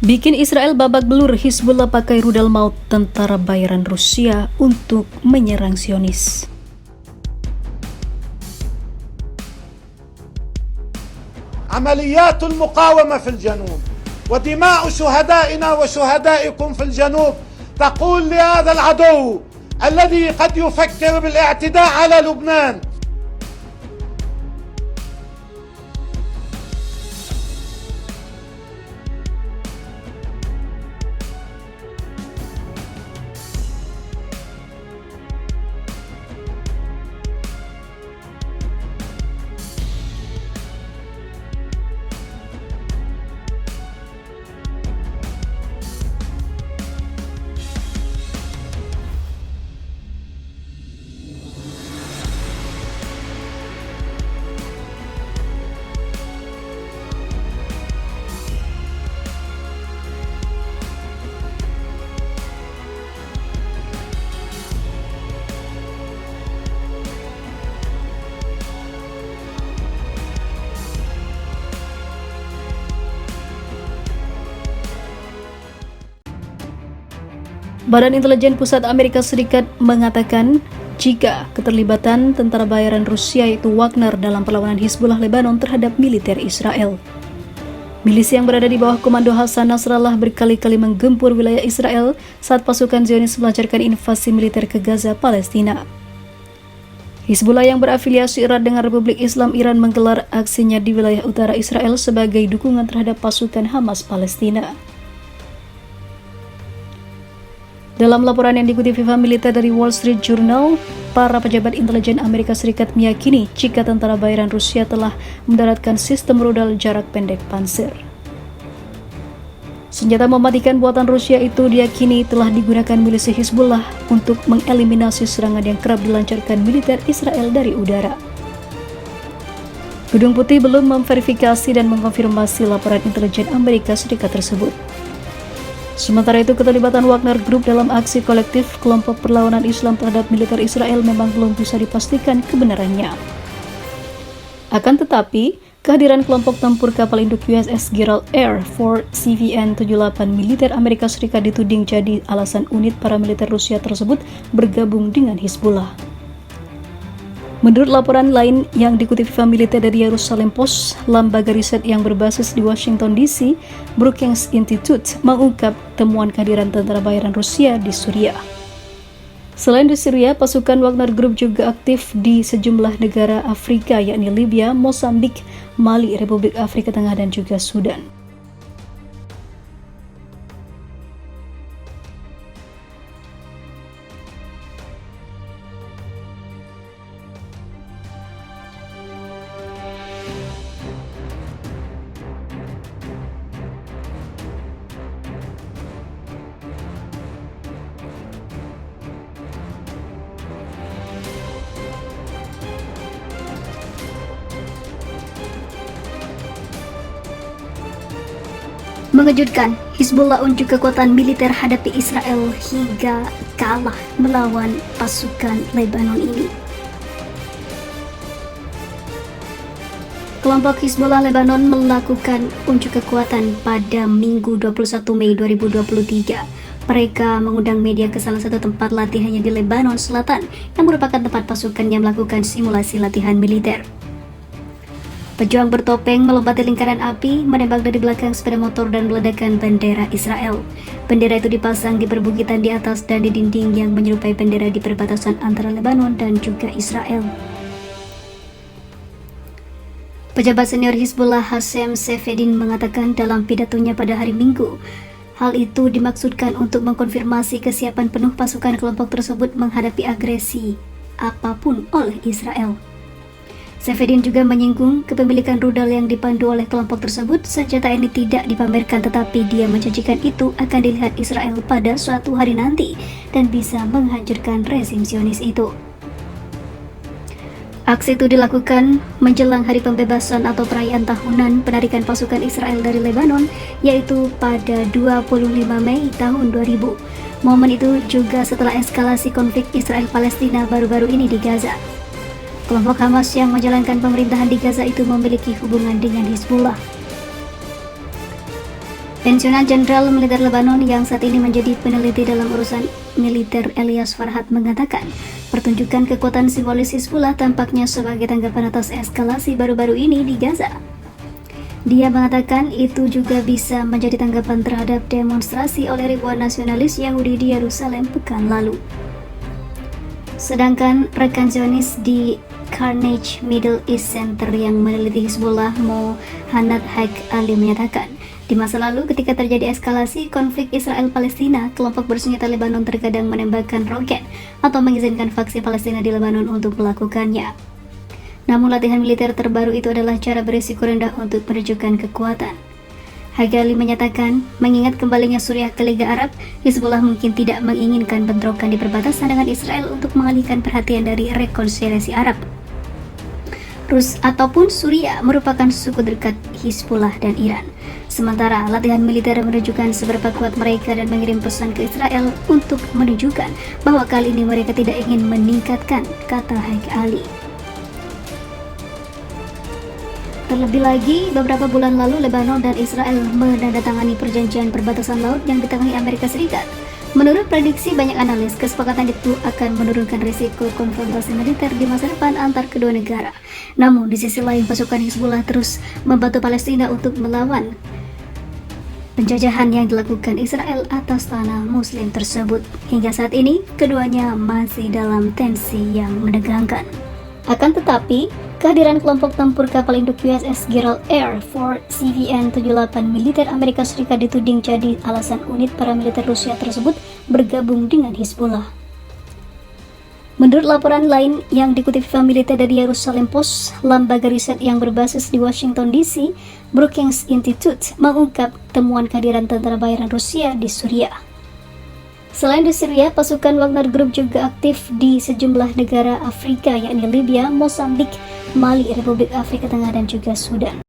Bikin Israel babak belur, Hizbullah pakai rudal maut tentara bayaran Rusia untuk menyerang Zionis. عمليات المقاومة في الجنوب ودماء شهدائنا وشهدائكم في الجنوب تقول لهذا العدو الذي قد يفكر بالاعتداء على لبنان. Badan Intelijen Pusat Amerika Serikat mengatakan jika keterlibatan tentara bayaran Rusia yaitu Wagner dalam perlawanan Hizbullah Lebanon terhadap militer Israel. Milisi yang berada di bawah komando Hasan Nasrallah berkali-kali menggempur wilayah Israel saat pasukan Zionis melancarkan invasi militer ke Gaza, Palestina. Hizbullah yang berafiliasi erat dengan Republik Islam Iran menggelar aksinya di wilayah utara Israel sebagai dukungan terhadap pasukan Hamas Palestina. Dalam laporan yang diikuti FIFA Militer dari Wall Street Journal, para pejabat intelijen Amerika Serikat meyakini jika tentara bayaran Rusia telah mendaratkan sistem rudal jarak pendek Panzer. Senjata mematikan buatan Rusia itu diyakini telah digunakan milisi Hizbullah untuk mengeliminasi serangan yang kerap dilancarkan militer Israel dari udara. Gedung Putih belum memverifikasi dan mengkonfirmasi laporan intelijen Amerika Serikat tersebut. Sementara itu, keterlibatan Wagner Group dalam aksi kolektif kelompok perlawanan Islam terhadap militer Israel memang belum bisa dipastikan kebenarannya. Akan tetapi, kehadiran kelompok tempur kapal induk USS Gerald R. Ford CVN-78 militer Amerika Serikat dituding jadi alasan unit para militer Rusia tersebut bergabung dengan Hizbullah. Menurut laporan lain yang dikutip FIFA Militer dari Jerusalem Post, lembaga riset yang berbasis di Washington DC, Brookings Institute, mengungkap temuan kehadiran tentara bayaran Rusia di Suriah. Selain di Syria, pasukan Wagner Group juga aktif di sejumlah negara Afrika yakni Libya, Mozambik, Mali, Republik Afrika Tengah, dan juga Sudan. Mengejutkan, Hizbullah unjuk kekuatan militer hadapi Israel hingga kalah melawan pasukan Lebanon ini. Kelompok Hizbullah Lebanon melakukan unjuk kekuatan pada Minggu 21 Mei 2023. Mereka mengundang media ke salah satu tempat latihannya di Lebanon Selatan yang merupakan tempat pasukan yang melakukan simulasi latihan militer. Pejuang bertopeng melompati lingkaran api, menembak dari belakang sepeda motor dan meledakkan bendera Israel. Bendera itu dipasang di perbukitan di atas dan di dinding yang menyerupai bendera di perbatasan antara Lebanon dan juga Israel. Pejabat senior Hizbullah Hashem Sefedin mengatakan dalam pidatonya pada hari Minggu, hal itu dimaksudkan untuk mengkonfirmasi kesiapan penuh pasukan kelompok tersebut menghadapi agresi apapun oleh Israel. Sefedin juga menyinggung kepemilikan rudal yang dipandu oleh kelompok tersebut. Senjata ini tidak dipamerkan, tetapi dia menjanjikan itu akan dilihat Israel pada suatu hari nanti dan bisa menghancurkan rezim Zionis itu. Aksi itu dilakukan menjelang hari pembebasan atau perayaan tahunan penarikan pasukan Israel dari Lebanon, yaitu pada 25 Mei tahun 2000. Momen itu juga setelah eskalasi konflik Israel-Palestina baru-baru ini di Gaza. Kelompok Hamas yang menjalankan pemerintahan di Gaza itu memiliki hubungan dengan Hizbullah. Pensiunan Jenderal Militer Lebanon yang saat ini menjadi peneliti dalam urusan militer Elias Farhad mengatakan, pertunjukan kekuatan simbolis Hizbullah tampaknya sebagai tanggapan atas eskalasi baru-baru ini di Gaza. Dia mengatakan itu juga bisa menjadi tanggapan terhadap demonstrasi oleh ribuan nasionalis Yahudi di Yerusalem pekan lalu. Sedangkan rekan Zionis di Carnegie Middle East Center yang meneliti Hizbullah, Mohanad Haik Ali menyatakan, di masa lalu ketika terjadi eskalasi konflik Israel-Palestina, kelompok bersenjata Lebanon terkadang menembakkan roket atau mengizinkan faksi Palestina di Lebanon untuk melakukannya. Namun latihan militer terbaru itu adalah cara berisiko rendah untuk menunjukkan kekuatan. Hagali menyatakan, mengingat kembalinya Suriah ke Liga Arab, Hizbullah mungkin tidak menginginkan bentrokan di perbatasan dengan Israel untuk mengalihkan perhatian dari rekonsiliasi Arab. Rus ataupun Suriah merupakan suku dekat Hizbullah dan Iran. Sementara latihan militer menunjukkan seberapa kuat mereka dan mengirim pesan ke Israel untuk menunjukkan bahwa kali ini mereka tidak ingin meningkatkan, kata Haik Ali. Terlebih lagi, beberapa bulan lalu Lebanon dan Israel menandatangani perjanjian perbatasan laut yang ditengahi Amerika Serikat. Menurut prediksi banyak analis, kesepakatan itu akan menurunkan risiko konfrontasi militer di masa depan antar kedua negara. Namun, di sisi lain pasukan Hizbullah terus membantu Palestina untuk melawan penjajahan yang dilakukan Israel atas tanah Muslim tersebut. Hingga saat ini, keduanya masih dalam tensi yang menegangkan. Akan tetapi, kehadiran kelompok tempur kapal induk USS Gerald R. Ford CVN-78 militer Amerika Serikat dituding jadi alasan unit paramiliter Rusia tersebut bergabung dengan Hizbullah. Menurut laporan lain yang dikutip film militer dari Jerusalem Post, lembaga riset yang berbasis di Washington DC, Brookings Institute, mengungkap temuan kehadiran tentara bayaran Rusia di Suriah. Selain di Syria, pasukan Wagner Group juga aktif di sejumlah negara Afrika yakni Libya, Mozambik, Mali, Republik Afrika Tengah, dan juga Sudan.